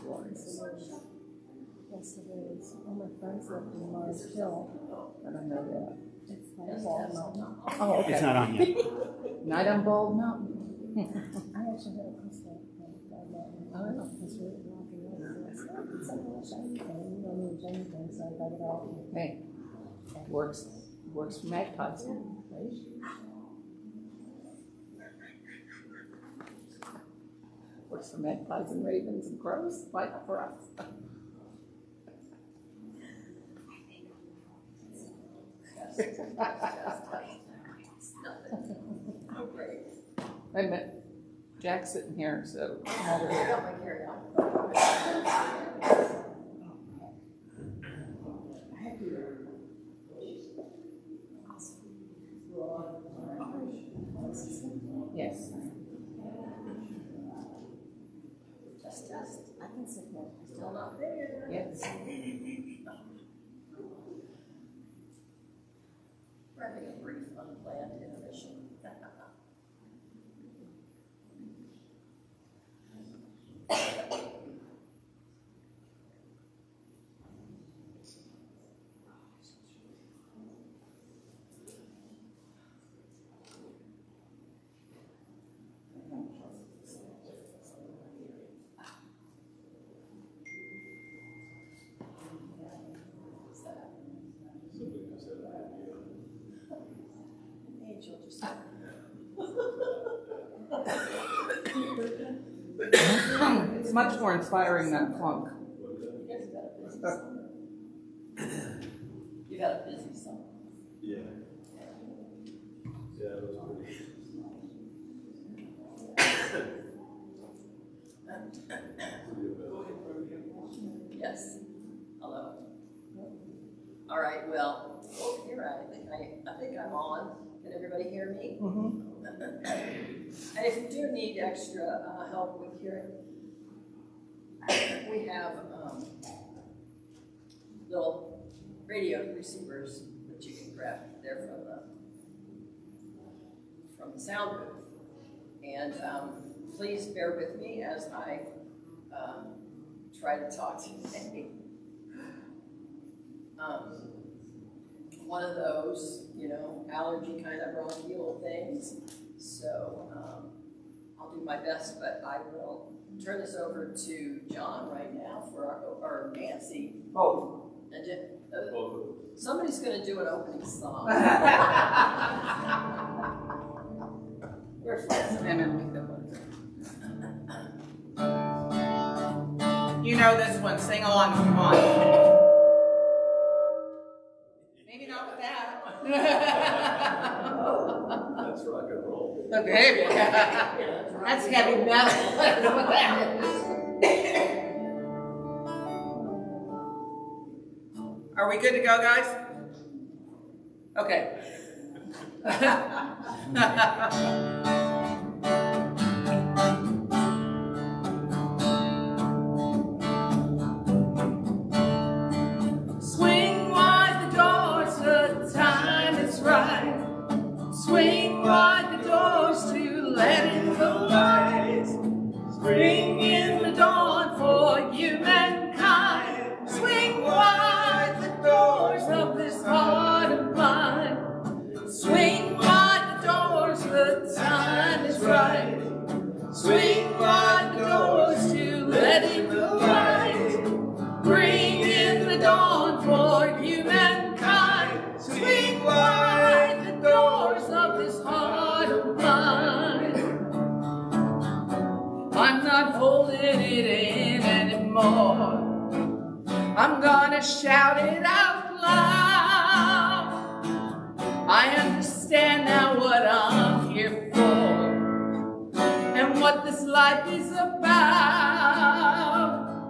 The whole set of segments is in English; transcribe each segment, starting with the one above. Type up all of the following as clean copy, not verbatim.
Florence. Yes, it is. All my friends live in Mars Hill. I don't know that. It's like Bald Mountain. Oh, okay. It's not on yet. Night on Bald Mountain. I actually had a crystal on Bald Mountain. I don't know. It's really rocky. It's like a shiny thing. You don't need shiny things, so I got it all. Hey, works for magpies, right? Works for magpies and ravens and crows. Why not for us? Oh, great. Wait a minute. Jack's sitting here, so. I got my carry-on. Yes. Test. I can sit here. Still not there. Yes. We're having a brief unplanned intermission. Angel just. It's much more inspiring than funk. You got a busy summer. Yeah. Yeah, it was pretty. Yes. Hello. All right. Well, here I think I'm on. Can everybody hear me? Mm-hmm. And if you do need extra help with hearing, we have little radio receivers that you can grab there from the sound booth. And please bear with me as I try to talk to you. One of those, allergy kind of bronchial things. So I'll do my best, but I will turn this over to John right now for or Nancy. Oh. And somebody's going to do an opening song. Where's Nancy? You know this one. Sing along if you want. Maybe not with that. That's rock and roll. Okay. That's heavy metal. I don't know what that is. Are we good to go, guys? Okay. Swing wide the doors, the time is right. Swing wide the doors to let in the light. Bring in the dawn for humankind. Swing wide the doors of this heart of mine. Swing wide the doors, the time is right. Swing wide the doors to let in the light. Bring in the dawn for humankind. Swing wide the doors of this heart of mine. I'm not holding it in anymore. I'm gonna shout it out loud. I understand now what I'm here for and what this life is about.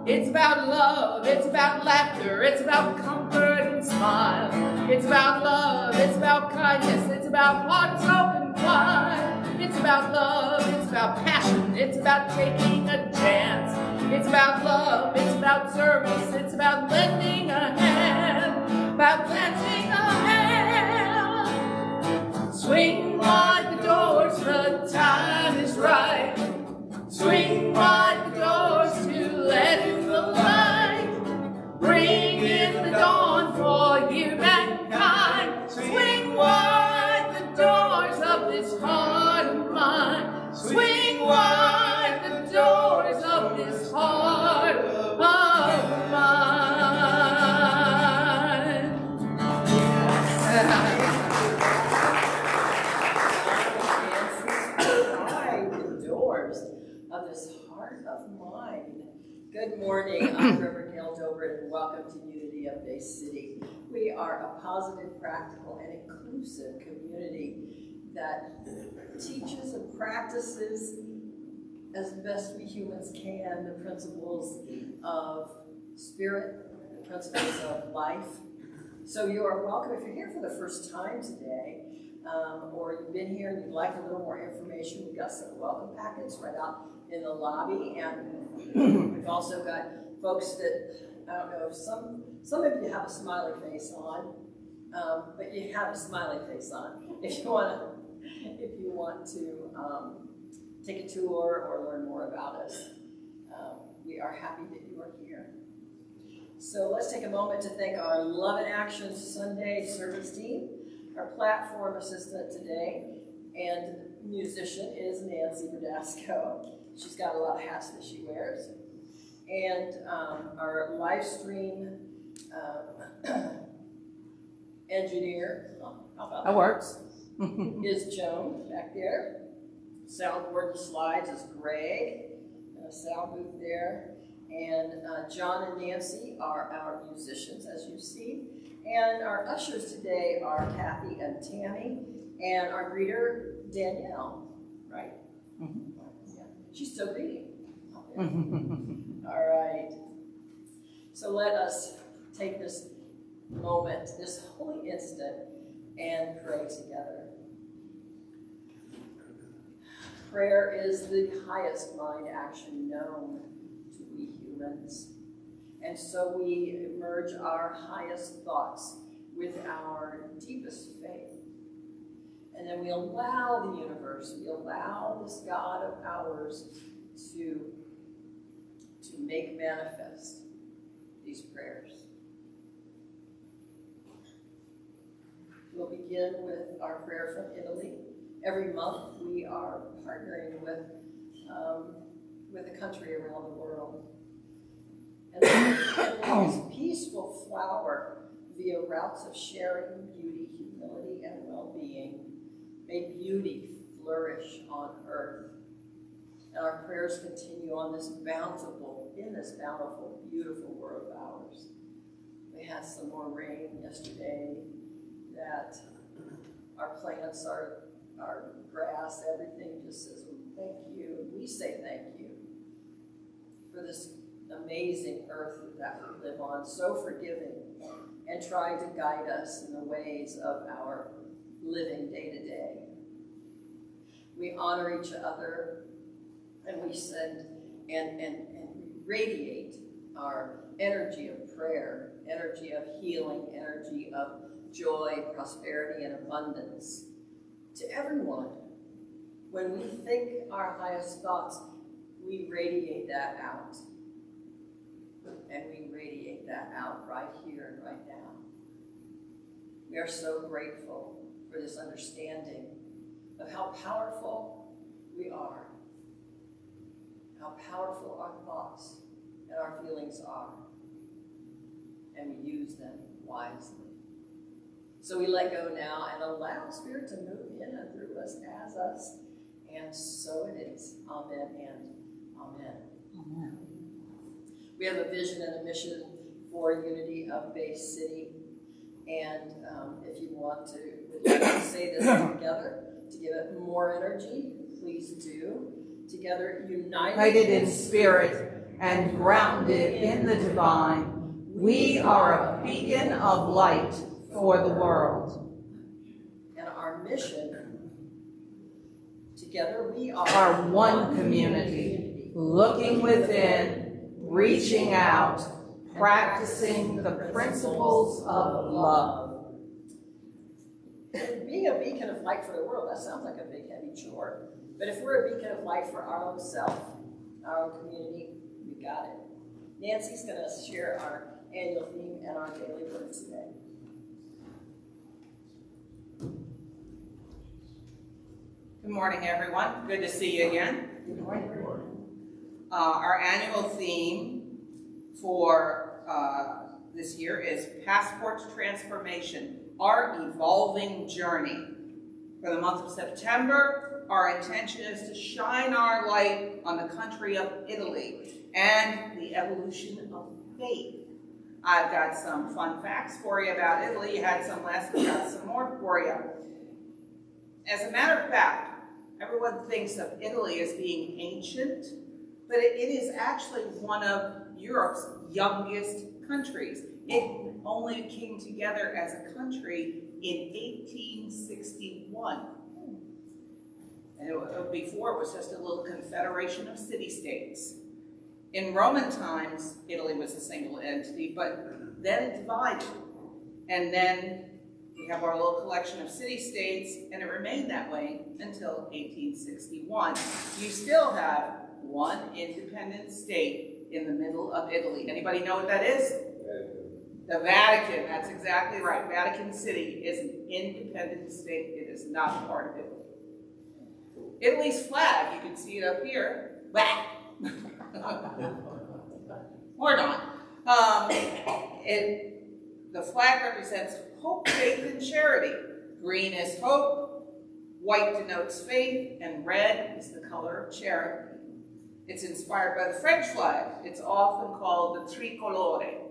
It's about love, it's about laughter, it's about comfort and smile. It's about love, it's about kindness, it's about hearts open wide. It's about love, it's about passion, it's about taking a chance. It's about love, it's about service, it's about lending a hand, about lending a hand. Swing wide the doors, the time is right. Swing wide the doors to let in the this heart of mine. Behind the doors of this heart of mine. Good morning, I'm Reverend Gail Dobrin, and welcome to Unity of Bay City. We are a positive, practical, and inclusive community that teaches and practices as best we humans can the principles of spirit, the principles of life. So you are welcome. If you're here for the first time today, or you've been here and you'd like a little more information, we've got some welcome packets right out in the lobby, and we've also got folks that, I don't know, some of you have a smiley face on, but you have a smiley face on. If you want to take a tour or learn more about us, we are happy that you are here. So let's take a moment to thank our Love in Action Sunday service team. Our platform assistant today and musician is Nancy Berdasco. She's got a lot of hats that she wears. And our live stream engineer, how about That works. is Joan back there. Soundboard and slides is Greg, and a sound booth there. And John and Nancy are our musicians, as you see. And our ushers today are Kathy and Tammy, and our greeter, Danielle, right? Mm-hmm. Yeah. She's still greeting. All right. So let us take this moment, this holy instant, and pray together. Prayer is the highest mind action known to we humans. And so we merge our highest thoughts with our deepest faith. And then we allow the universe, we allow this God of ours to make manifest these prayers. We'll begin with our prayer from Italy. Every month we are partnering with a country around the world. And this peaceful flower via routes of sharing, beauty, humility, and well-being. May beauty flourish on earth. And our prayers continue on this bountiful, beautiful world of ours. We had some more rain yesterday, that our plants, our grass, everything just says, thank you. And we say thank you for this amazing earth that we live on, so forgiving, and trying to guide us in the ways of our living day to day. We honor each other, and we send and we radiate our energy of prayer, energy of healing, energy of joy, prosperity, and abundance to everyone. When we think our highest thoughts, we radiate that out. And we radiate that out right here and right now. We are so grateful for this understanding of how powerful we are, how powerful our thoughts and our feelings are, and we use them wisely. So we let go now and allow Spirit to move in and through us, as us, and so it is. Amen and amen. Amen. We have a vision and a mission for Unity of Bay City, and if you want to say this together to give it more energy, please do. Together, united in spirit and grounded in the divine, we are a beacon of light for the world. And our mission, together we are one community, looking within, reaching out, practicing the principles of love. Being a beacon of light for the world, that sounds like a big heavy chore. But if we're a beacon of light for our own self, our own community, we got it. Nancy's going to share our annual theme and our daily word today. Good morning, everyone. Good to see you again. Good morning. Our annual theme for this year is Passport Transformation, Our Evolving Journey. For the month of September, our intention is to shine our light on the country of Italy and the evolution of faith. I've got some fun facts for you about Italy. You had some last week, got some more for you. As a matter of fact, everyone thinks of Italy as being ancient, but it is actually one of Europe's youngest countries. It only came together as a country in 1861. And before it was just a little confederation of city-states. In Roman times, Italy was a single entity, but then it divided. And then we have our little collection of city-states, and it remained that way until 1861. You still have one independent state in the middle of Italy. Anybody know what that is? The Vatican. That's exactly right. Vatican City is an independent state. It is not part of Italy. Italy's flag, you can see it up here. Bah! Or not. The flag represents hope, faith, and charity. Green is hope, white denotes faith, and red is the color of charity. It's inspired by the French flag. It's often called the Tricolore.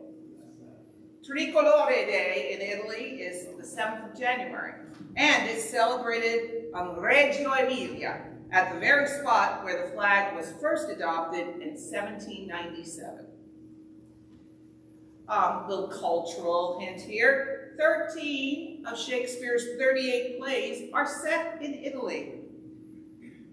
Tricolore Day in Italy is the 7th of January, and is celebrated on Reggio Emilia, at the very spot where the flag was first adopted in 1797. Little cultural hint here. 13 of Shakespeare's 38 plays are set in Italy.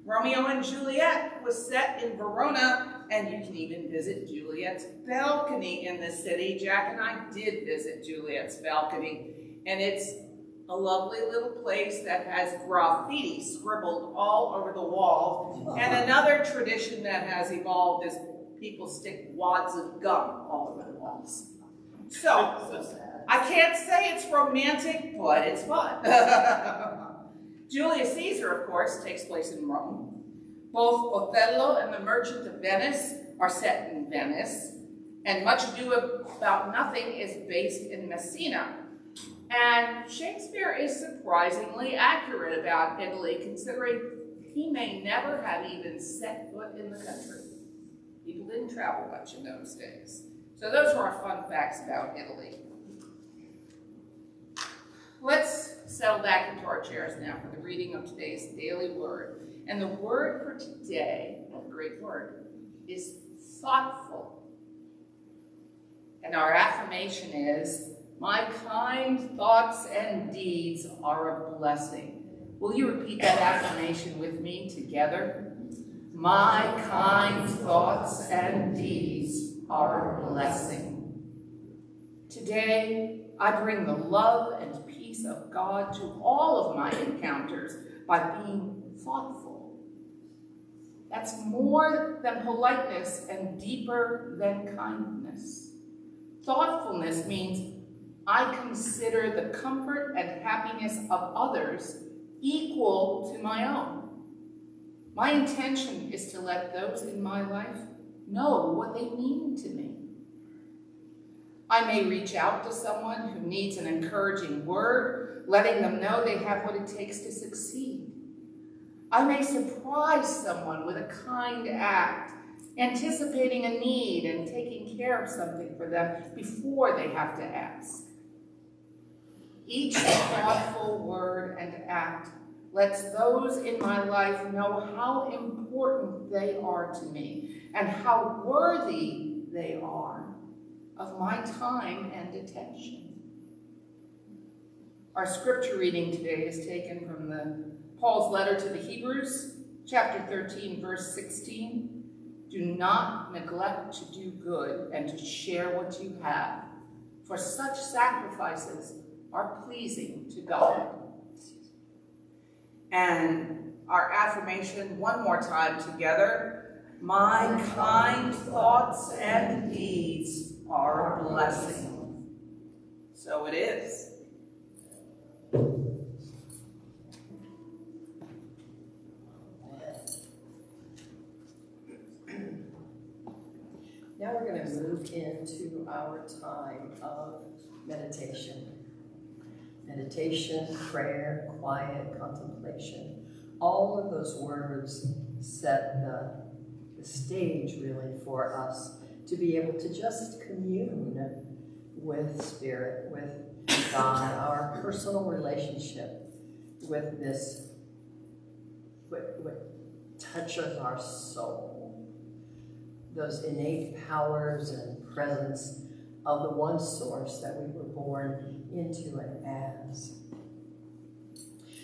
Romeo and Juliet was set in Verona, and you can even visit Juliet's balcony in the city. Jack and I did visit Juliet's balcony, and it's a lovely little place that has graffiti scribbled all over the walls. And another tradition that has evolved is people stick wads of gum all over the walls. So, I can't say it's romantic, but it's fun. Julius Caesar, of course, takes place in Rome. Both Othello and The Merchant of Venice are set in Venice. And Much Ado About Nothing is based in Messina. And Shakespeare is surprisingly accurate about Italy, considering he may never have even set foot in the country. People didn't travel much in those days. So those are our fun facts about Italy. Let's settle back into our chairs now for the reading of today's daily word. And the word for today, a great word, is thoughtful. And our affirmation is, my kind thoughts and deeds are a blessing. Will you repeat that affirmation with me together? My kind thoughts and deeds are a blessing. Today, I bring the love and peace of God to all of my encounters by being thoughtful. That's more than politeness and deeper than kindness. Thoughtfulness means I consider the comfort and happiness of others equal to my own. My intention is to let those in my life know what they mean to me. I may reach out to someone who needs an encouraging word, letting them know they have what it takes to succeed. I may surprise someone with a kind act, anticipating a need and taking care of something for them before they have to ask. Each thoughtful word and act lets those in my life know how important they are to me and how worthy they are of my time and attention. Our scripture reading today is taken from Paul's letter to the Hebrews, chapter 13, verse 16. Do not neglect to do good and to share what you have, for such sacrifices are pleasing to God. And our affirmation one more time together. My kind thoughts and deeds are a blessing. So it is. Now we're going to move into our time of meditation. Meditation, prayer, quiet, contemplation. All of those words set the stage really for us to be able to just commune with Spirit, with God, our personal relationship with this, what touches our soul. Those innate powers and presence of the one source that we were born into and as.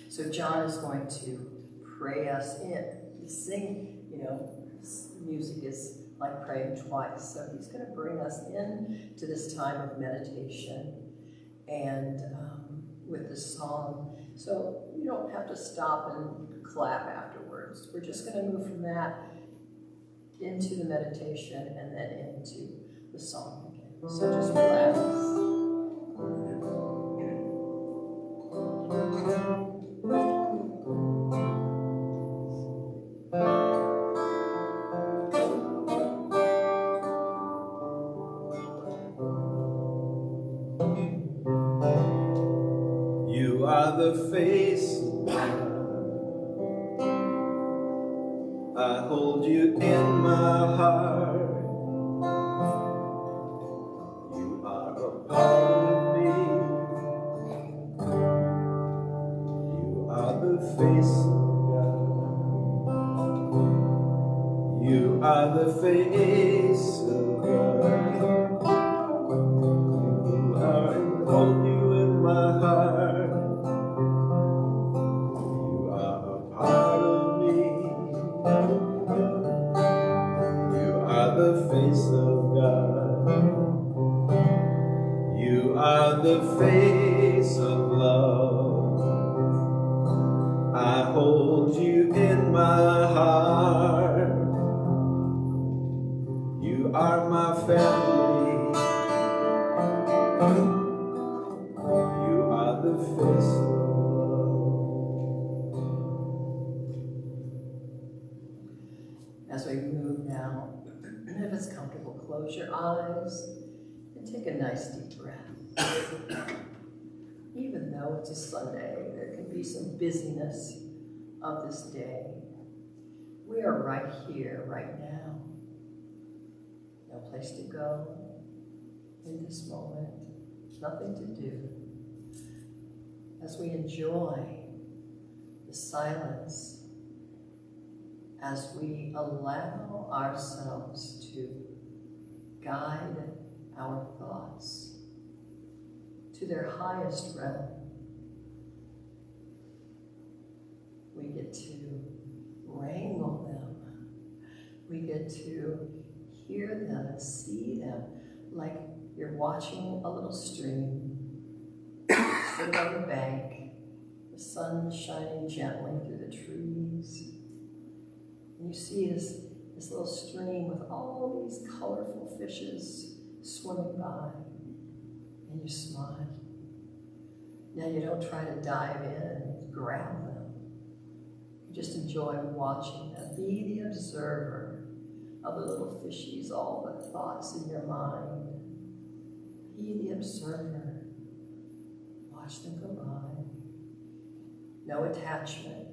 So John is going to pray us in. We sing, music is like praying twice. So he's going to bring us in to this time of meditation and with the song. So you don't have to stop and clap afterwards. We're just going to move from that into the meditation and then into the song again. So just relax. You are the face of God. I hold you in my heart. You are a part of me. You are the face of God. You are the face of God. You are, and hold you in my heart. You are a part of me. You are the face of God. You are the face of love. I hold you in my heart. You are my family. You are the face of love. As we move now, if it's comfortable, close your eyes and take a nice deep breath. Even though it's a Sunday, there can be some busyness of this day. We are right here, right now. No place to go in this moment. Nothing to do. As we enjoy the silence, as we allow ourselves to guide our thoughts to their highest realm, we get to wrangle them. We get to hear them and see them like you're watching a little stream sitting on the bank, the sun shining gently through the trees. And you see this little stream with all these colorful fishes swimming by, and you smile. Now you don't try to dive in and grab them. You just enjoy watching them. Be the observer of the little fishies, all the thoughts in your mind. Be the observer. Watch them go by. No attachment.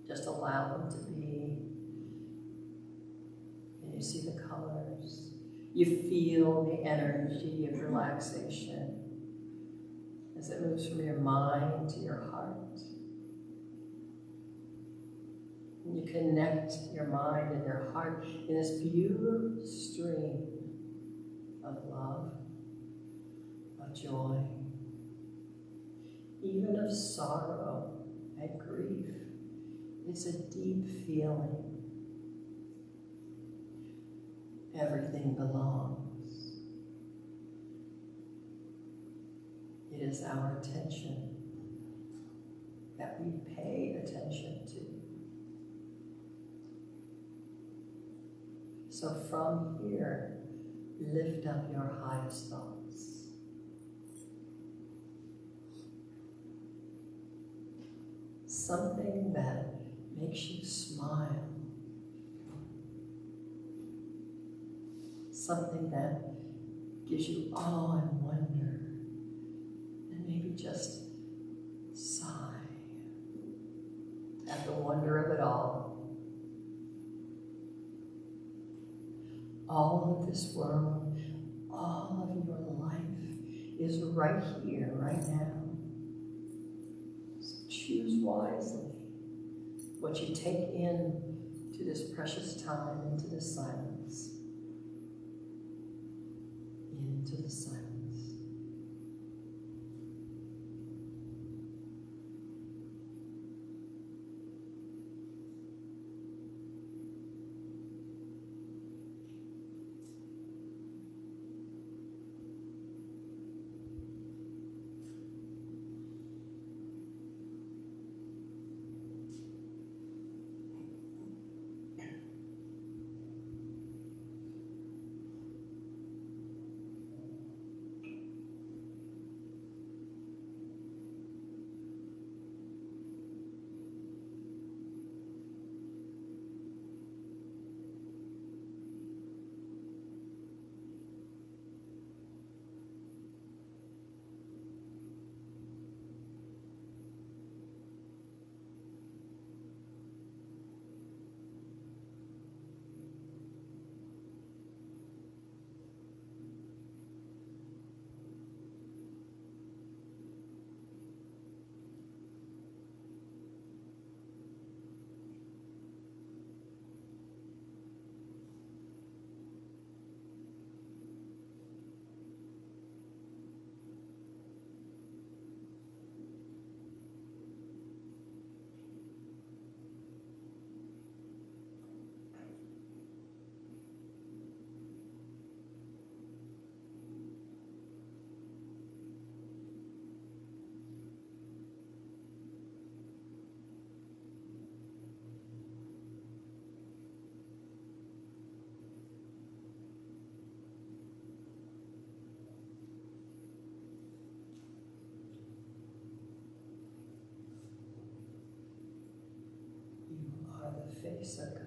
Just allow them to be. And you see the colors. You feel the energy of relaxation as it moves from your mind to your heart. And you connect your mind and your heart in this beautiful stream of love, of joy, even of sorrow and grief. It's a deep feeling. Everything belongs. It is our attention that we pay attention to. So from here, lift up your highest thoughts. Something that makes you smile. something that gives you awe and wonder, and maybe just sigh at the wonder of it all. All of this world, all of your life is right here, right now. So choose wisely what you take in to this precious time, into this silence. Into the silence. Face of God.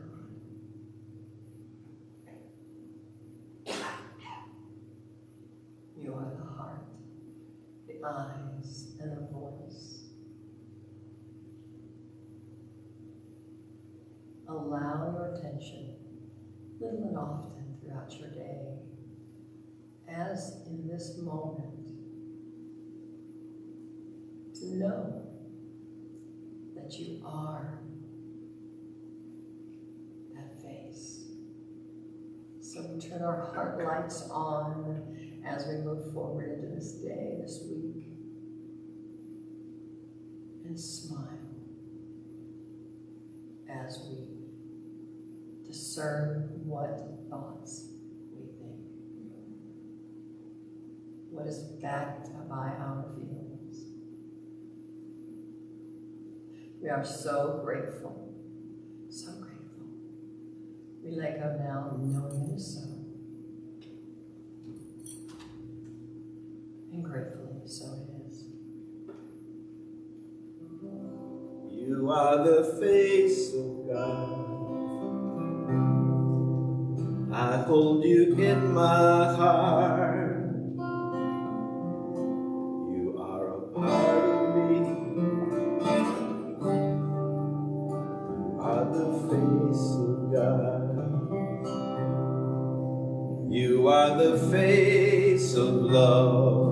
You are the heart, the eyes, and the voice. Allow your attention, little and often throughout your day, as in this moment, to know that you are So we turn our heart lights on as we move forward into this day, this week, and smile as we discern what thoughts we think, what is backed by our feelings. We are so grateful, so grateful. We let go now, knowing it is so. And gratefully, so it is. You are the face of God. I hold you in my heart. You are a part of me. You are the face of God. You are the face of love.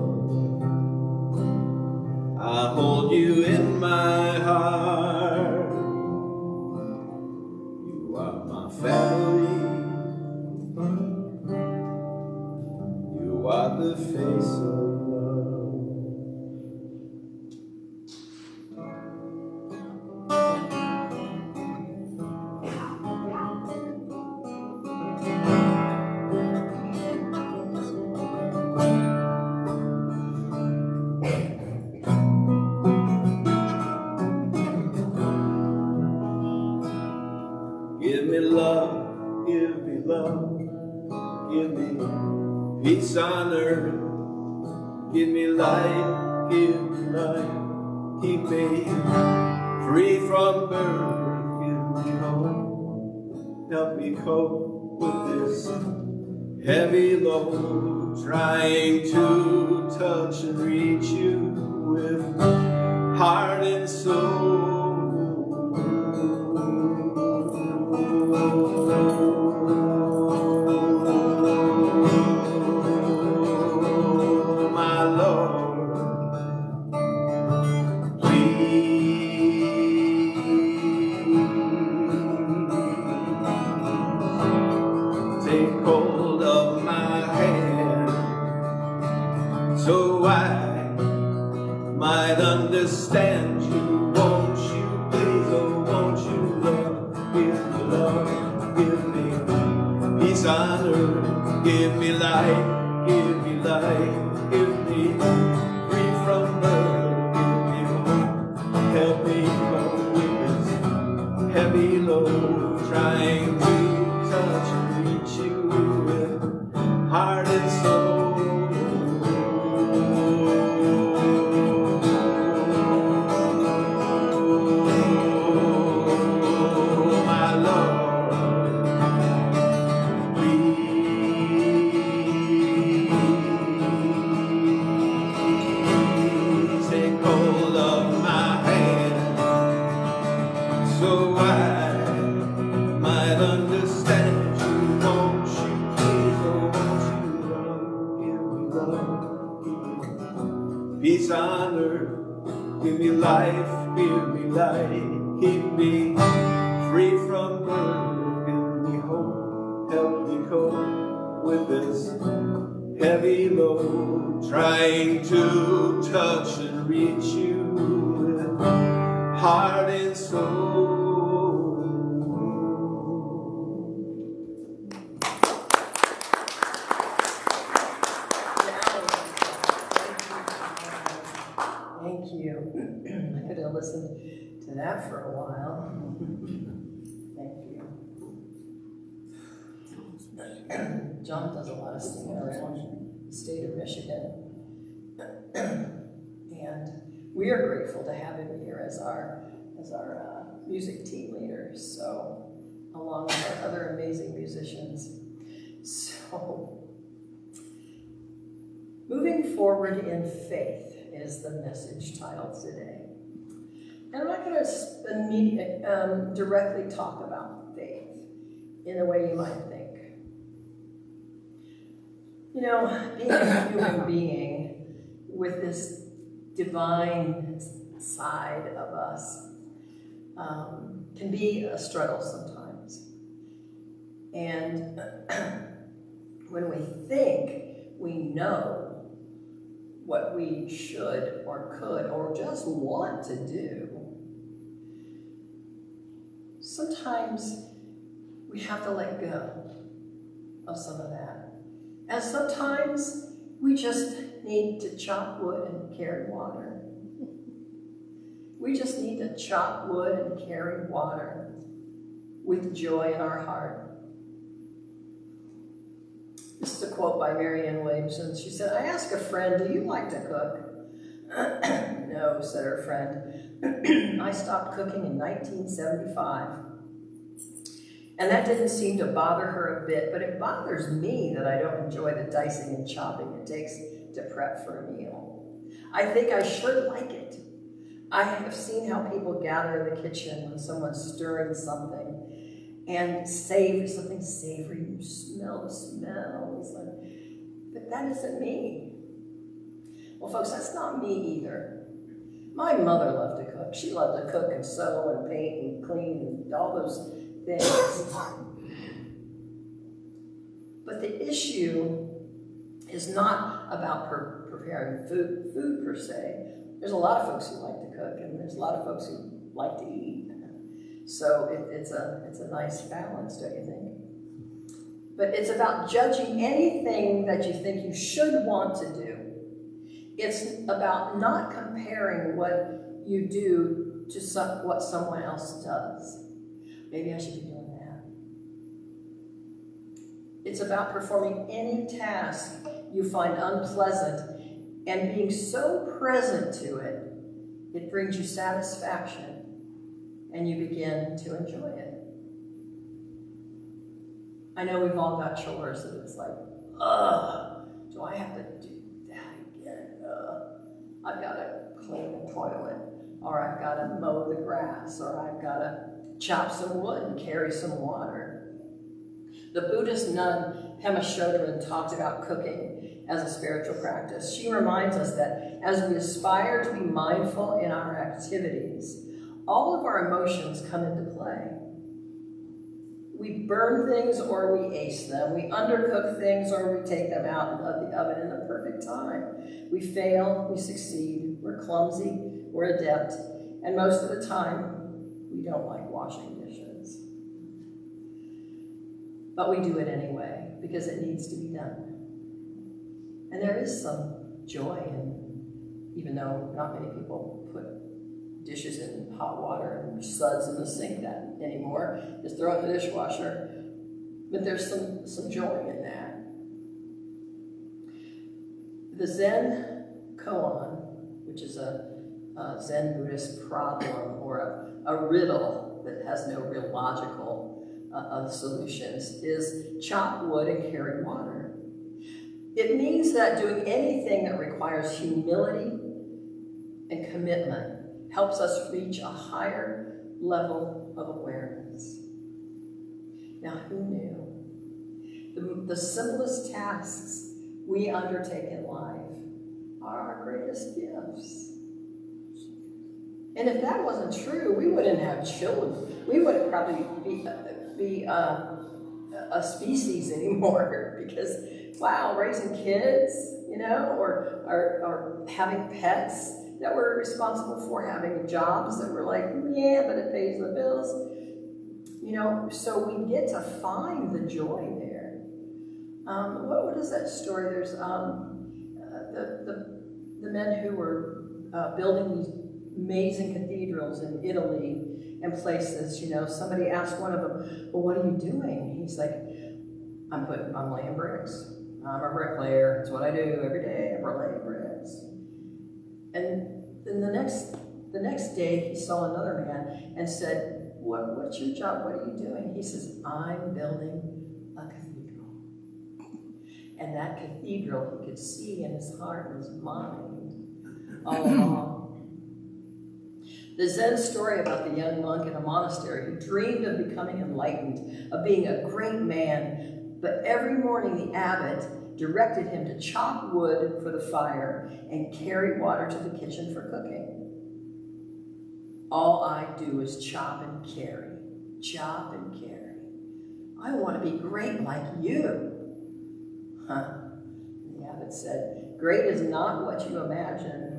I hold you in my heart. You are my family. You are the face of love. Give me love, give me love, give me peace on earth, give me light, give me light, keep me free from birth, give me hope, help me cope with this heavy load, trying to touch and reach you with heart and soul. My Lord, take hold of my hand, so I might understand you. Won't you please, oh won't you love, give me peace on earth, give me light, give me light, give me free from burden, give me hope, help me cope with this heavy load, trying to touch and reach you with heart and soul. My Lord, please take hold of my hand, so I might understand you. Won't you please, oh won't you love, give me peace on earth, give me life, give me light, keep me free from burden, give me hope, help me cope with this heavy load, trying to touch and reach you with heart and soul. Thank you. I could have listened to that for a while. Thank you. John does a lot of singing around the state of Michigan. And we are grateful to have him here as our music team leader, so along with our other amazing musicians. So, moving forward in faith is the message title today. And I'm not going to directly talk about faith in the way you might think. You know, being a human being with this divine side of us can be a struggle sometimes. And when we think we know what we should or could or just want to do, sometimes we have to let go of some of that. And sometimes we just need to chop wood and carry water. We just need to chop wood and carry water with joy in our heart. This is a quote by Marianne Williamson. She said, "I asked a friend, do you like to cook?" "No," said her friend. "I stopped cooking in 1975. And that didn't seem to bother her a bit, but it bothers me that I don't enjoy the dicing and chopping it takes to prep for a meal. I think I should like it. I have seen how people gather in the kitchen when someone's stirring something and something savory, you smell the smell. It's like, but that isn't me." Well, folks, that's not me either. My mother loved to cook. She loved to cook and sew and paint and clean and all those things. But the issue is not about preparing food per se. There's a lot of folks who like to cook, and there's a lot of folks who like to eat. So it's a nice balance, don't you think? But it's about judging anything that you think you should want to do. It's about not comparing what you do to what someone else does. Maybe I should be doing that. It's about performing any task you find unpleasant and being so present to it, it brings you satisfaction and you begin to enjoy it. I know we've all got chores that it's like, ugh, do I have to do that again? I've got to clean the toilet, or I've got to mow the grass, or I've got to chop some wood and carry some water. The Buddhist nun Pema Chodron talked about cooking as a spiritual practice. She reminds us that as we aspire to be mindful in our activities, all of our emotions come into play. We burn things or we ace them. We undercook things or we take them out of the oven in the perfect time. We fail, we succeed, we're clumsy, we're adept, and most of the time, we don't like washing dishes. But we do it anyway, because it needs to be done. And there is some joy in, even though not many people put dishes in hot water and suds in the sink that anymore, just throw it in the dishwasher. But there's some joy in that. The Zen koan, which is a Zen Buddhist problem or a riddle that has no real logical solutions, is chop wood and carry water. It means that doing anything that requires humility and commitment helps us reach a higher level of awareness. Now, who knew? The simplest tasks we undertake in life are our greatest gifts. And if that wasn't true, we wouldn't have children. We wouldn't probably be a species anymore, because, wow, raising kids, you know, or having pets that we're responsible for, having jobs that we're like, yeah, but it pays the bills. You know, so we get to find the joy there. What is that story? There's the men who were building these amazing cathedrals in Italy and places, you know, somebody asked one of them, well, what are you doing? He's like, I'm laying bricks. I'm a bricklayer. It's what I do every day. I'm laying bricks. And then the next day he saw another man and said, what's your job? What are you doing? He says, I'm building a cathedral. And that cathedral he could see in his heart and his mind all along. The Zen story about the young monk in a monastery who dreamed of becoming enlightened, of being a great man, but every morning the abbot directed him to chop wood for the fire and carry water to the kitchen for cooking. All I do is chop and carry, chop and carry. I want to be great like you. Huh? The abbot said, great is not what you imagine.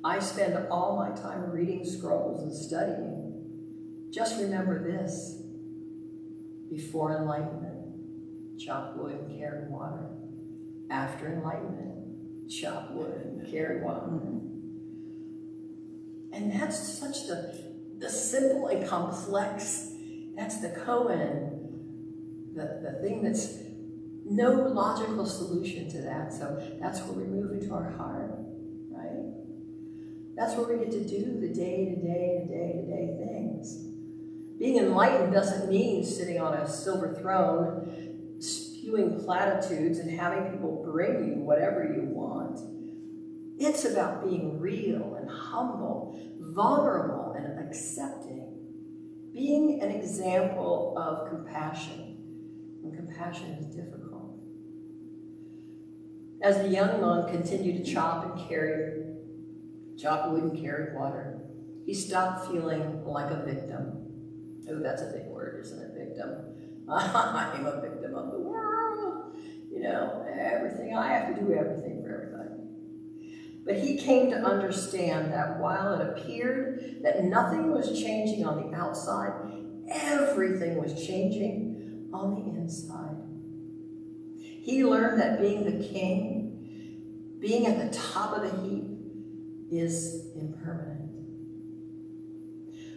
I spend all my time reading scrolls and studying. Just remember this: before enlightenment, chop wood and carry water. After enlightenment, chop wood and carry water. And that's such the simple and complex, that's the koan, the thing that's no logical solution to that. So that's where we move into our heart, right? That's where we get to do the day-to-day things. Being enlightened doesn't mean sitting on a silver throne, spewing platitudes and having people bring you whatever you want. It's about being real and humble, vulnerable and accepting. Being an example of compassion when compassion is difficult. As the young monk continued to chop wood and carry water, he stopped feeling like a victim. Oh, that's a big word, isn't it, victim? I'm a victim of the world. You know, everything, I have to do everything for everybody. But he came to understand that while it appeared that nothing was changing on the outside, everything was changing on the inside. He learned that being the king, being at the top of the heap, is impermanent.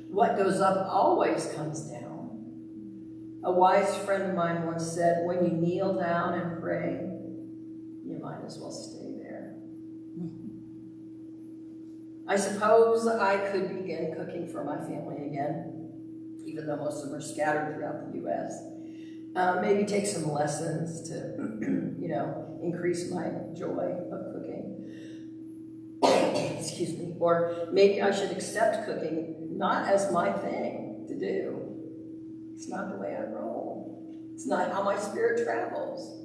What goes up always comes down. A wise friend of mine once said, when you kneel down and pray, you might as well stay there. I suppose I could begin cooking for my family again, even though most of them are scattered throughout the U.S. maybe take some lessons to, increase my joy of cooking. Excuse me. Or maybe I should accept cooking not as my thing to do. It's not the way I roll. It's not how my spirit travels.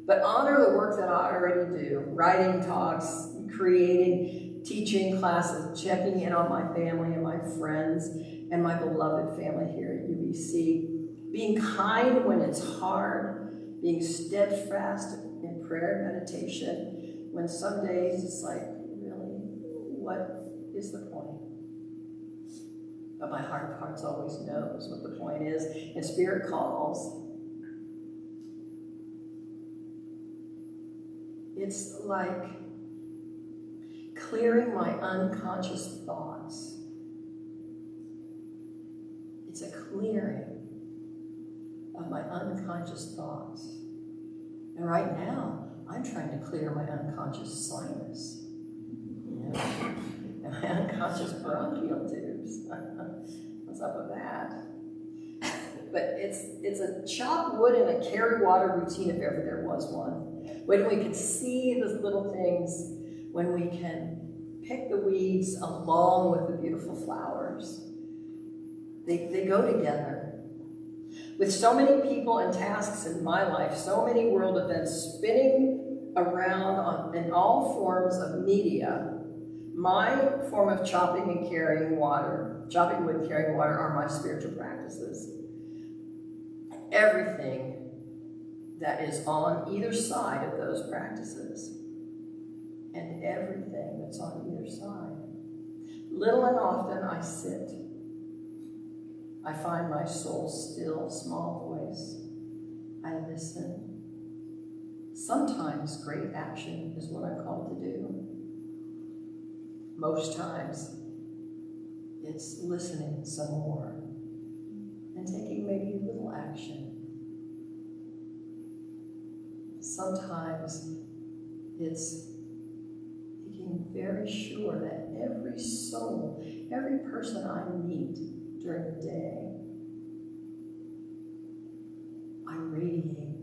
But honor the work that I already do. Writing talks, creating, teaching classes, checking in on my family and my friends and my beloved family here at UBC. Being kind when it's hard. Being steadfast in prayer and meditation. When some days it's like, really, what is the point? But my heart of hearts always knows what the point is. And Spirit calls. It's like clearing my unconscious thoughts. It's a clearing of my unconscious thoughts. And right now, I'm trying to clear my unconscious sinus. And my unconscious bronchial tubes. What's up with that? But it's a chop wood and a carry water routine if ever there was one. When we can see those little things, when we can pick the weeds along with the beautiful flowers, they go together. With so many people and tasks in my life, so many world events spinning around in all forms of media, my form of chopping wood and carrying water are my spiritual practices. Everything that is on either side of those practices, and everything that's on either side. Little and often I sit. I find my soul still, small voice. I listen. Sometimes great action is what I'm called to do. Most times, it's listening some more and taking maybe a little action. Sometimes it's making very sure that every soul, every person I meet during the day, I radiate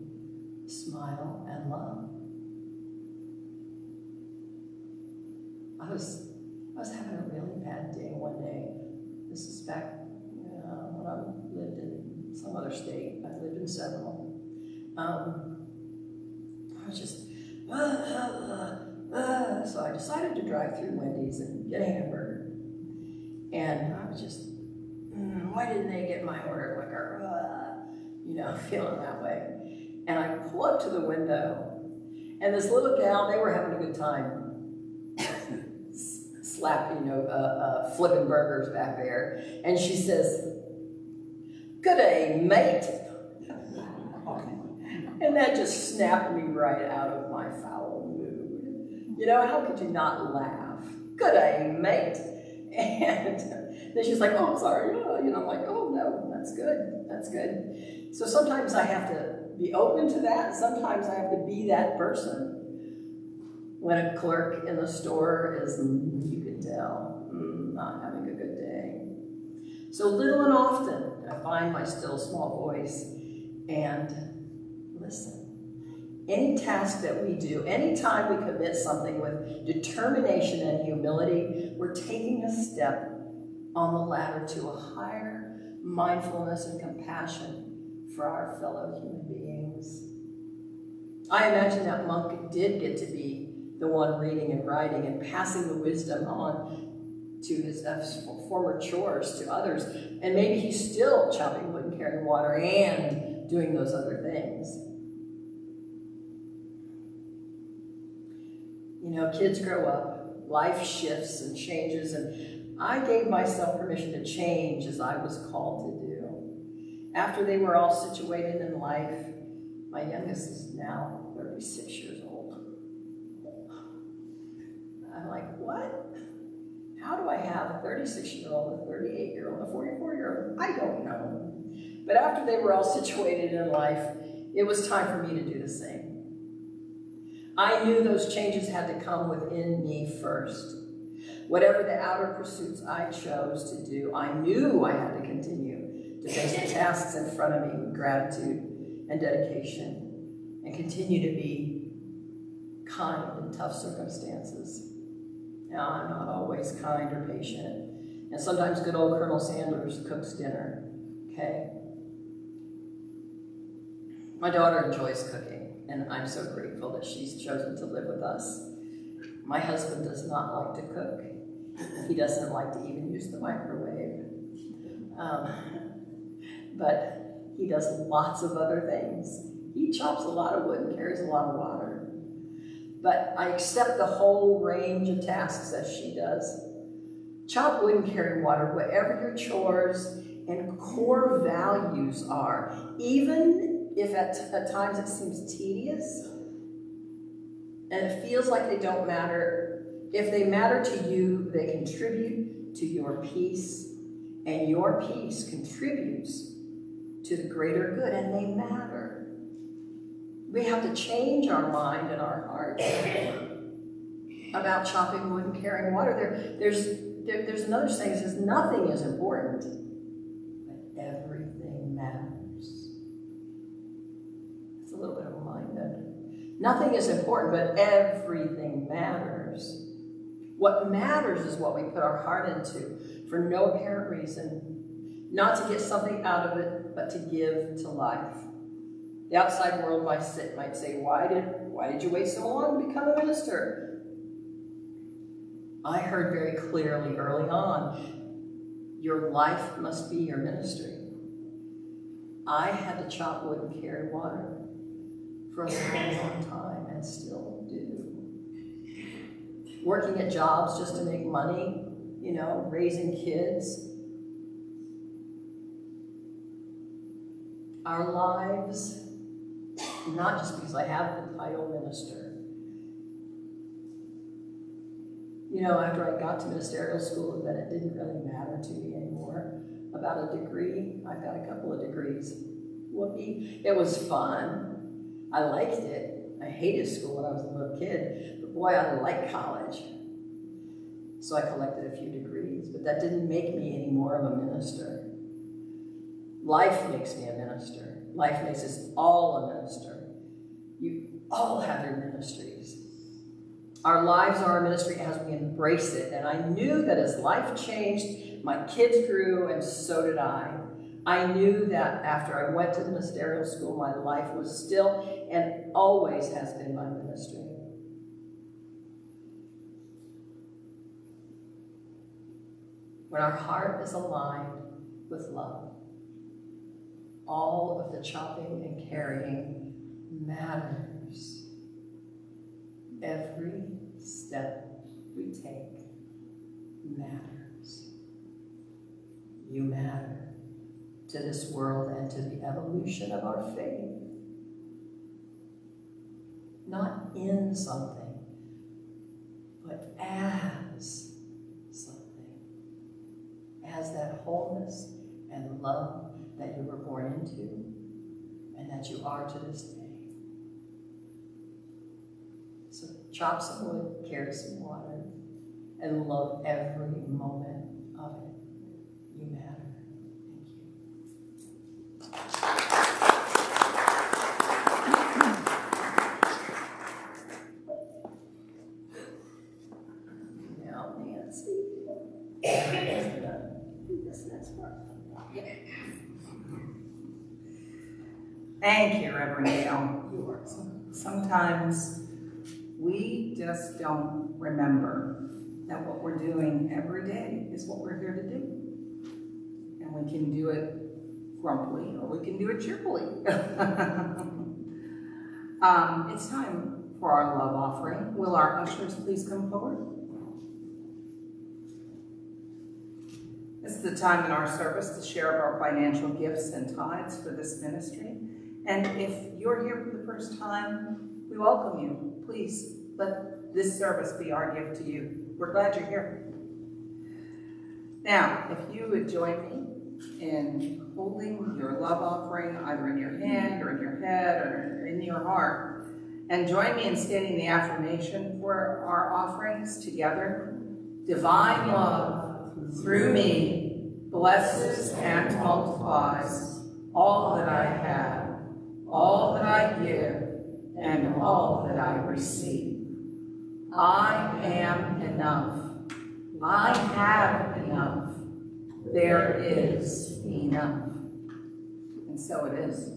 smile and love. I was having a really bad day one day. This is back when I lived in some other state. I've lived in several. I was just, so I decided to drive through Wendy's and get a hamburger. And I was just, why didn't they get my order quicker? Feeling that way. And I pull up to the window, and this little gal, they were having a good time. Flipping burgers back there. And she says, "Good day, mate." And that just snapped me right out of my foul mood. How could you not laugh? "Good day, mate." And then she's like, "Oh, I'm sorry." I'm like, "Oh, no, that's good. That's good." So sometimes I have to be open to that. Sometimes I have to be that person. When a clerk in the store is, you can tell, not having a good day. So little and often, I find my still small voice and listen. Any task that we do, anytime we commit something with determination and humility, we're taking a step on the ladder to a higher mindfulness and compassion for our fellow human beings. I imagine that monk did get to be the one reading and writing and passing the wisdom on to his former chores to others. And maybe he's still chopping wood and carrying water and doing those other things. Kids grow up, life shifts and changes, and I gave myself permission to change as I was called to do. After they were all situated in life, my youngest is now 36 years old. I'm like, what? How do I have a 36-year-old, a 38-year-old, a 44-year-old? I don't know. But after they were all situated in life, it was time for me to do the same. I knew those changes had to come within me first. Whatever the outer pursuits I chose to do, I knew I had to continue to face the tasks in front of me with gratitude and dedication, and continue to be kind in tough circumstances. Now, I'm not always kind or patient, and sometimes good old Colonel Sanders cooks dinner, okay? My daughter enjoys cooking, and I'm so grateful that she's chosen to live with us. My husband does not like to cook. He doesn't like to even use the microwave. But he does lots of other things. He chops a lot of wood and carries a lot of water. But I accept the whole range of tasks as she does. Chop wood and carry water, whatever your chores and core values are, even if at times it seems tedious and it feels like they don't matter, if they matter to you, they contribute to your peace, and your peace contributes to the greater good, and they matter. We have to change our mind and our heart about chopping wood and carrying water. There's another saying that says nothing is important, but everything matters. It's a little bit of a mind bender. Nothing is important, but everything matters. What matters is what we put our heart into for no apparent reason, not to get something out of it, but to give to life. The outside world might say, why did you wait so long to become a minister? I heard very clearly early on, your life must be your ministry. I had to chop wood and carry water for a long time, and still do. Working at jobs just to make money, raising kids. Our lives, not just because I have the title minister. After I got to ministerial school, then it didn't really matter to me anymore about a degree. I've got a couple of degrees. Whoopee. It was fun. I liked it. I hated school when I was a little kid, but boy, I liked college. So I collected a few degrees, but that didn't make me any more of a minister. Life makes me a minister. Life makes us all a minister. You all have your ministries. Our lives are our ministry as we embrace it. And I knew that as life changed, my kids grew, and so did I. I knew that after I went to the ministerial school, my life was still and always has been my ministry. When our heart is aligned with love, all of the chopping and carrying matters. Every step we take matters. You matter to this world and to the evolution of our faith. Not in something, but as something. As that wholeness and love that you were born into and that you are to this day. So chop some wood, carry some water, and love every moment of it. You matter. Now, Nancy. This next part. Thank you, Reverend Dale. You are. Sometimes we just don't remember that what we're doing every day is what we're here to do. And we can do it grumpily or we can do it cheerfully. It's time for our love offering. Will our ushers please come forward? This is the time in our service to share of our financial gifts and tithes for this ministry. And if you're here for the first time, we welcome you. Please let this service be our gift to you. We're glad you're here. Now, if you would join me in holding your love offering either in your hand or in your head or in your heart, and join me in stating the affirmation for our offerings together. Divine love through me blesses and multiplies all that I have, all and all that I receive. I am enough. I have enough. There is enough. And so it is.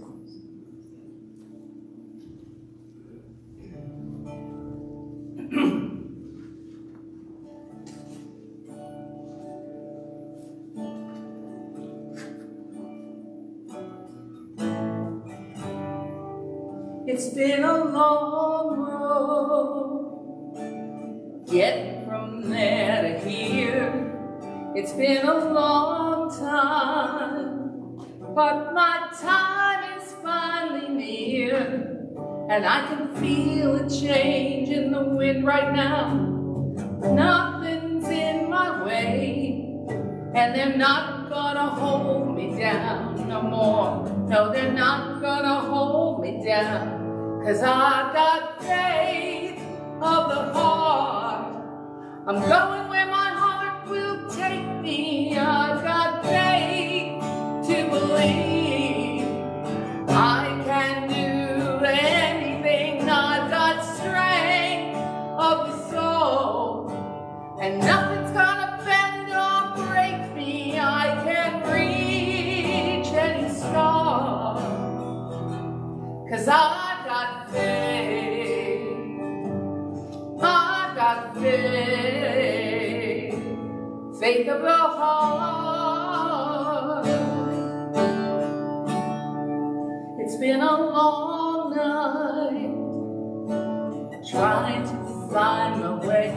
It's been a long road, getting from there to here. It's been a long time, but my time is finally near. And I can feel a change in the wind right now. Nothing's in my way, and they're not gonna hold me down no more. No, they're not gonna hold me down. 'Cause I've got faith of the heart. I'm going where my heart will take me. I've got faith to believe I can do anything. I've got strength of the soul, and nothing's gonna bend or break me. I can reach any star, 'cause I've got faith. I've got faith. Faith of the heart. It's been a long night trying to find my way.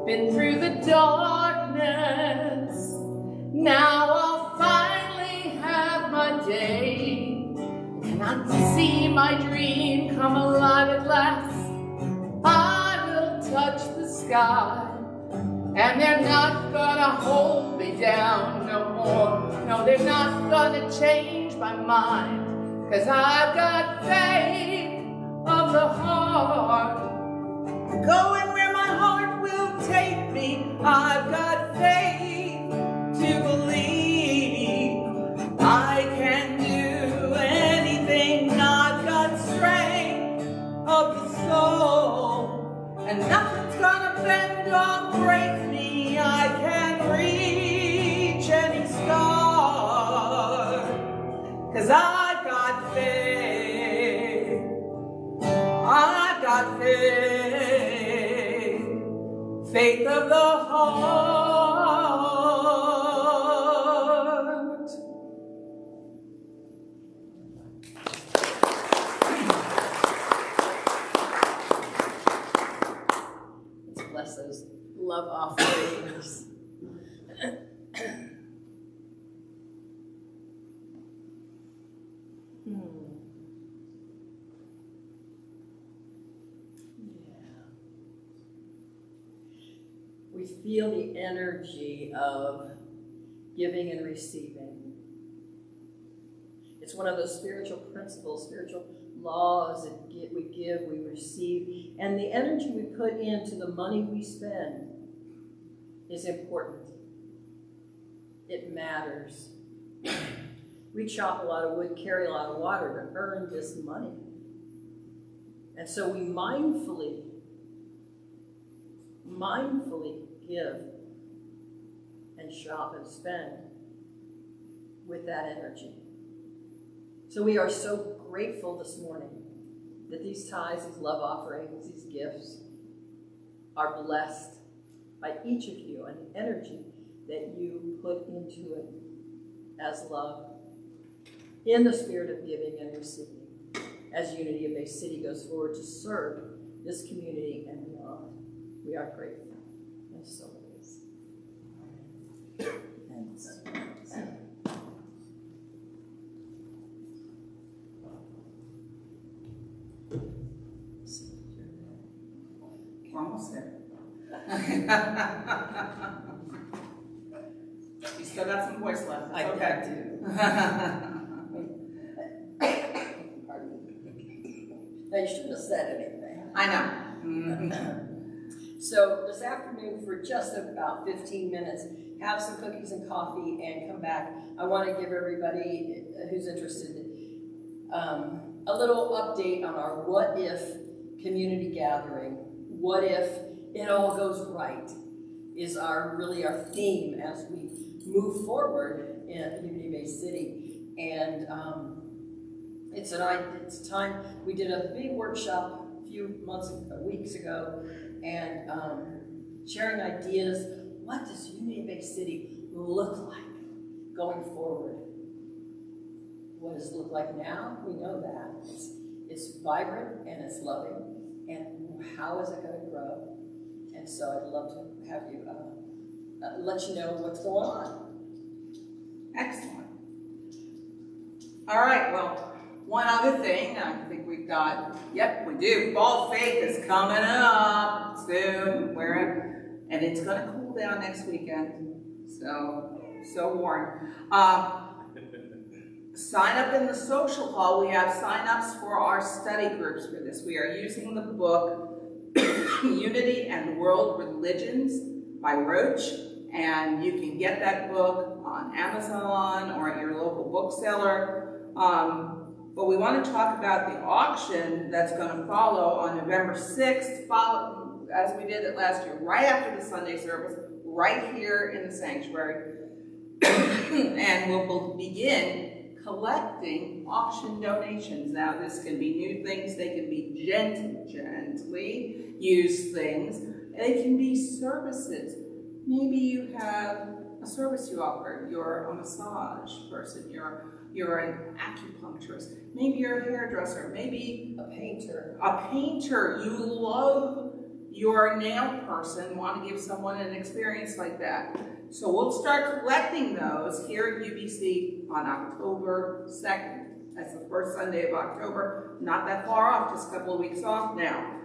Been through the darkness. Now I'll finally have my day. And I can see my dream come alive at last. I will touch the sky, and they're not gonna hold me down no more. No, they're not gonna change my mind, 'cause I've got faith of the heart. Going where my heart will take me. I've got faith to believe I can do anything. I've got strength of the soul, and nothing's gonna bend or break me. I can reach any star, 'cause I've got faith. I've got faith. Faith of the heart. Let's bless those love offerings. We feel the energy of giving and receiving. It's one of those spiritual principles, spiritual laws that we give, we receive, and the energy we put into the money we spend is important. It matters. We chop a lot of wood, carry a lot of water to earn this money. And so we mindfully give and shop and spend with that energy. So we are so grateful this morning that these tithes, these love offerings, these gifts are blessed by each of you and the energy that you put into it as love in the spirit of giving and receiving as Unity of Bay City goes forward to serve this community and beyond. We are grateful, and so it is. And so it is. We're almost there. You still got some voice left. I do. Now, you shouldn't have said anything. I know. Mm-hmm. So this afternoon, for just about 15 minutes, have some cookies and coffee and come back. I want to give everybody who's interested a little update on our what if community gathering. What if it all goes right is really our theme as we move forward in Unity Bay City. And it's time. We did a big workshop a few weeks ago, and sharing ideas. What does Unity Bay City look like going forward? What does it look like now? We know that. It's vibrant and it's loving. And how is it going to grow? And so I'd love to have you let you know what's going on. Excellent. All right, well, one other thing, I think we've got, yep, we do. Bald Faith is coming up soon, and it's going to cool down next weekend. So warned. Sign up in the social hall. We have sign-ups for our study groups for this. We are using the book Unity and World Religions by Roach, and you can get that book on Amazon or at your local bookseller. But we want to talk about the auction that's going to follow on November 6th, as we did it last year, right after the Sunday service, right here in the sanctuary. And we'll begin collecting auction donations. Now, this can be new things, they can be gently used things, they can be services. Maybe you have a service you offer. You're a massage person, you're an acupuncturist, maybe you're a hairdresser, maybe A painter. You love your nail person, want to give someone an experience like that. So we'll start collecting those here at UBC on October 2nd. That's the first Sunday of October. Not that far off, just a couple of weeks off now.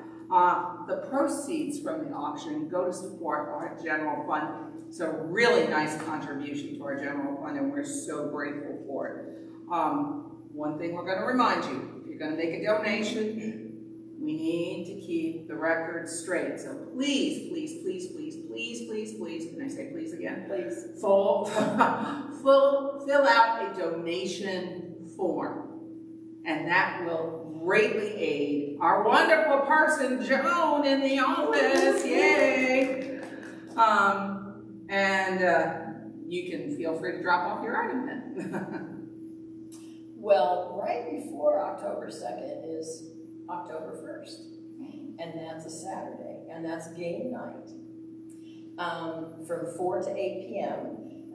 The proceeds from the auction go to support our general fund. It's a really nice contribution to our general fund, and we're so grateful for it. One thing we're going to remind you, if you're going to make a donation, we need to keep the record straight. So please, please, please, please, please, please, please, can I say please again? Please. Fill out a donation form. And that will greatly aid our wonderful person, Joan, in the office. Yay! You can feel free to drop off your item then. Well, right before October 2nd is October 1st, and that's a Saturday, and that's game night from 4 to 8 p.m.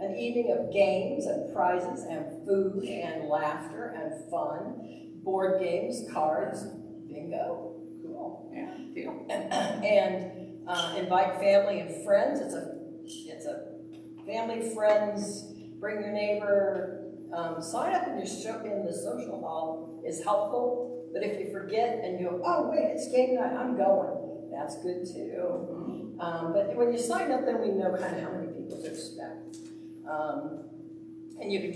An evening of games and prizes and food and laughter and fun, board games, cards, bingo. Cool. Yeah, deal. And invite family and friends. It's a family, friends, bring your neighbor. Sign up in the social hall is helpful, but if you forget and you go, oh wait, it's game night, I'm going, that's good too. But when you sign up, then we know kind of how many people to expect. And you can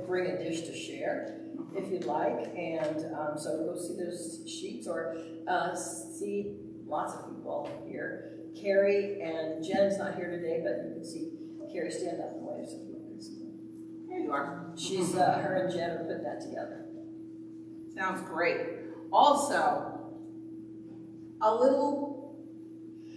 bring a dish to share if you'd like, and so go see those sheets or see lots of people here. Carrie and Jen's not here today, but you can see Carrie stand up and wave so people can see. There you are. She's, her and Jen have put that together. Sounds great. Also, a little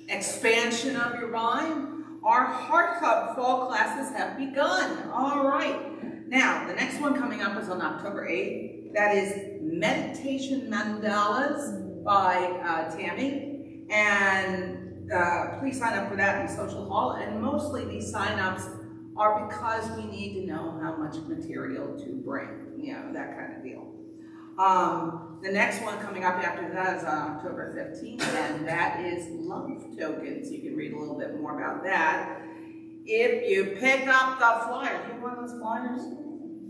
expansion of your mind. Our Heart Club fall classes have begun. All right. Now, the next one coming up is on October 8th. That is Meditation Mandalas by Tammy. And please sign up for that in Social Hall. And mostly these sign-ups are because we need to know how much material to bring, you know, that kind of deal. The next one coming up after that is on October 15th, and that is Love Tokens. You can read a little bit more about that. If you pick up the flyer, do you have one of those flyers?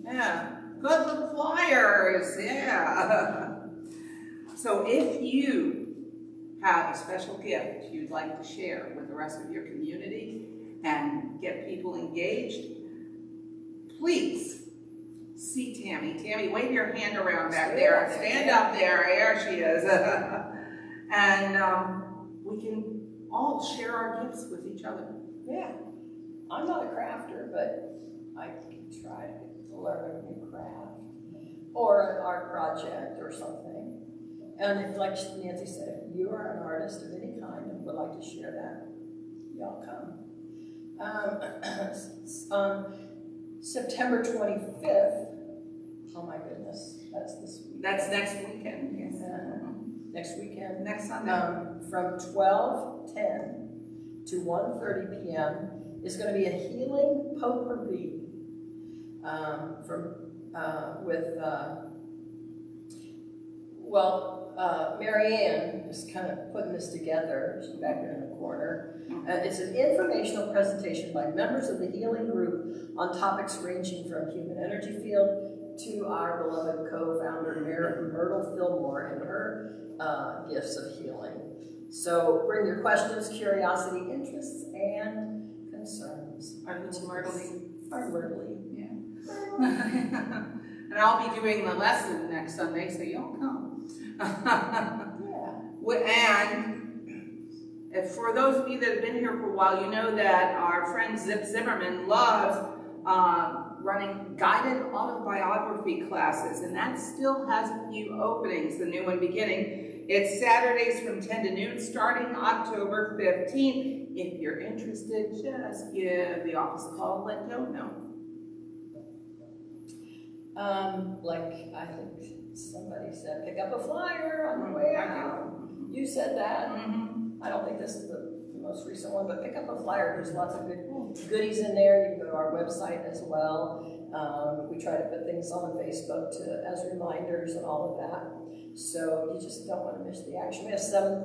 Yeah, good little flyers, yeah. So if you have a special gift you'd like to share with the rest of your community and get people engaged, please see Tammy. Tammy, wave your hand around back there. Stand up there. There she is. And we can all share our gifts with each other. Yeah. I'm not a crafter, but I can try to learn a new craft. or an art project or something. And if, like Nancy said, if you are an artist of any kind and would like to share that, y'all come. September 25th, oh my goodness, that's this week. That's next weekend, yes. Next weekend. Next Sunday. From 12:10 to 1:30 p.m. is going to be a healing potpourri Marianne is kind of putting this together. She's back there in the corner. It's an informational presentation by members of the healing group on topics ranging from human energy field to our beloved co-founder Myrtle Fillmore and her gifts of healing. So bring your questions, curiosity, interests, and concerns. Our little Myrtle. Our Myrtle. Yeah. And I'll be doing the lesson next Sunday, so y'all come. Yeah. And if for those of you that have been here for a while, you know that our friend Zip Zimmerman loves running guided autobiography classes, and that still has a few openings, the new one beginning. It's Saturdays from 10 to noon, starting October 15th. If you're interested, just give the office a call, let Joe know. Like I think somebody said, pick up a flyer on the way out. You said that. I don't think this is the most recent one, but pick up a flyer. There's lots of good goodies in there. You can go to our website as well. We try to put things on Facebook as reminders and all of that. So you just don't want to miss the action. We have 7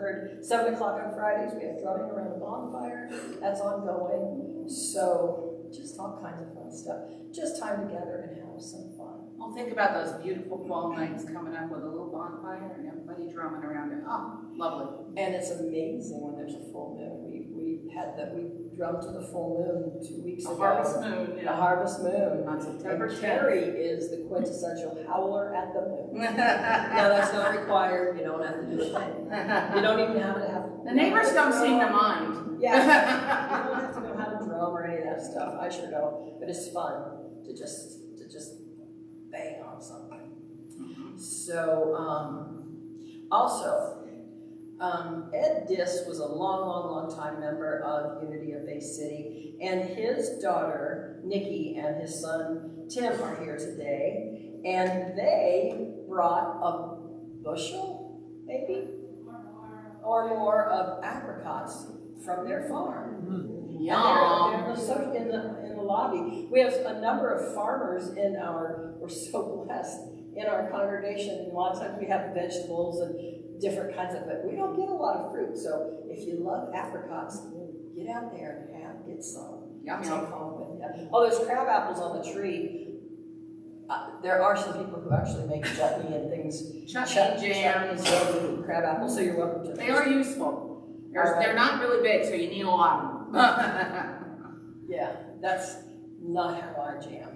o'clock on Fridays. We have drumming around the bonfire. That's ongoing. So just all kinds of fun stuff. Just time together and have some fun. Well, think about those beautiful fall nights coming up with a little bonfire and everybody drumming around it. Oh, lovely. And it's amazing when there's a full moon. We drummed to the full moon 2 weeks ago. The harvest moon, yeah. The harvest moon. On September 10th. And Carrie is the quintessential howler at the moon. No, that's not required. You don't have to do a thing. You don't even have to have. The neighbors don't seem to mind. Yeah. You don't have to know how to drum or any of that stuff. I sure don't. But it's fun to just bang on something. So, also, Ed Diss was a long time member of Unity of Bay City, and his daughter, Nikki, and his son, Tim, are here today, and they brought a bushel, maybe, or more of apricots from their farm. Yum. They're in the lobby. We have a number of farmers we're so blessed in our congregation. And a lot of times we have vegetables and different kinds of, but we don't get a lot of fruit. So if you love apricots, get out there and get some. Yum, Take yum. home with you. Oh, there's crab apples on the tree. There are some people who actually make chutney and things. Chutney, jam. Chutneys, crab apples, so you're welcome to. They are useful. They're not really big, so you need a lot of them. Yeah, that's not how I jam.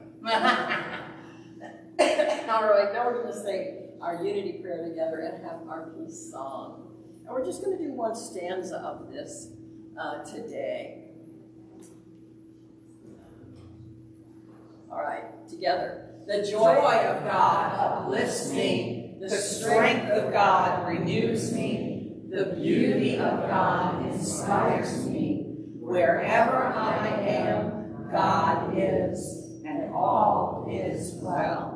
All right, now we're going to say our unity prayer together and have our peace song. And we're just going to do one stanza of this today. All right, together. The joy of God uplifts me. The strength of God renews me. The beauty of God inspires me. Wherever I am, God is, and all is well.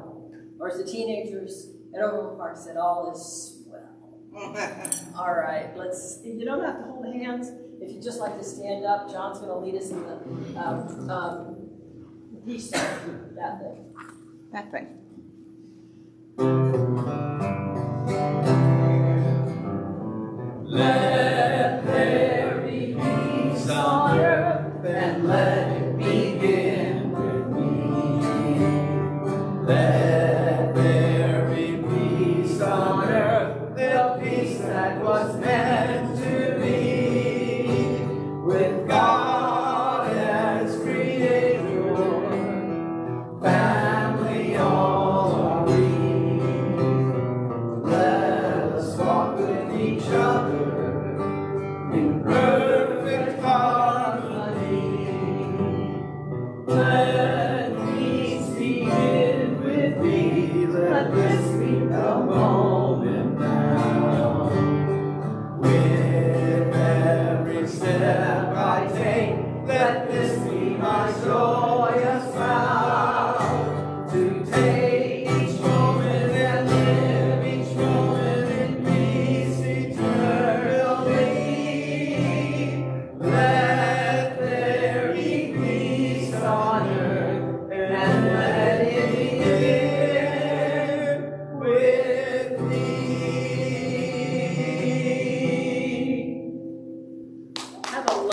Or as the teenagers at Overland Park said, all is well. All right, you don't have to hold hands. If you'd just like to stand up, John's going to lead us in the peace song, that thing. That thing. Let there be peace on earth, and let it begin with me. Let there be peace on earth, the peace that was meant to be, with God as creator, family all are we. Let us walk with each other in perfect harmony. Let peace begin with me. Let